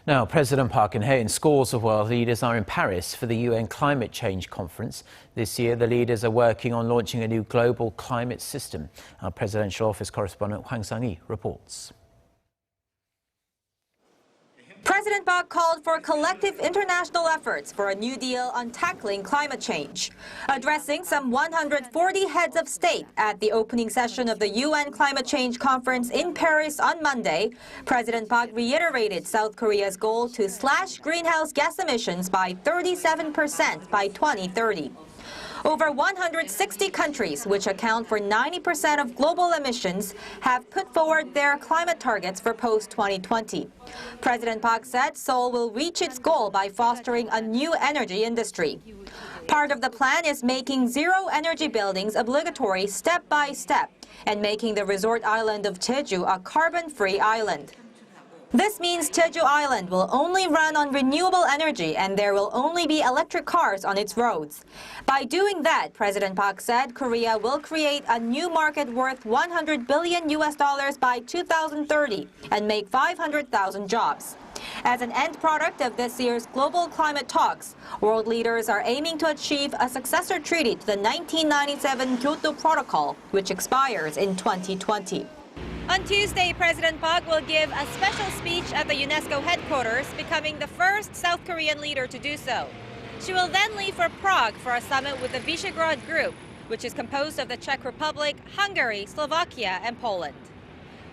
Now, President Park Geun and scores of world leaders are in Paris for the UN Climate Change Conference. This year, the leaders are working on launching a new global climate system. Our presidential office correspondent Hwang Sung reports. President Park called for collective international efforts for a new deal on tackling climate change. Addressing some 140 heads of state at the opening session of the UN Climate Change Conference in Paris on Monday, President Park reiterated South Korea's goal to slash greenhouse gas emissions by 37% by 2030. Over 160 countries, which account for 90% of global emissions, have put forward their climate targets for post-2020. President Park said Seoul will reach its goal by fostering a new energy industry. Part of the plan is making zero-energy buildings obligatory step by step and making the resort island of Jeju a carbon-free island. This means Jeju Island will only run on renewable energy and there will only be electric cars on its roads. By doing that, President Park said Korea will create a new market worth $100 billion by 2030 and make 500,000 jobs. As an end product of this year's global climate talks, world leaders are aiming to achieve a successor treaty to the 1997 Kyoto Protocol, which expires in 2020. On Tuesday, President Park will give a special speech at the UNESCO headquarters, becoming the first South Korean leader to do so. She will then leave for Prague for a summit with the Visegrad Group, which is composed of the Czech Republic, Hungary, Slovakia, and Poland.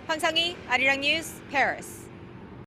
Hwang Sung, Arirang News, Paris.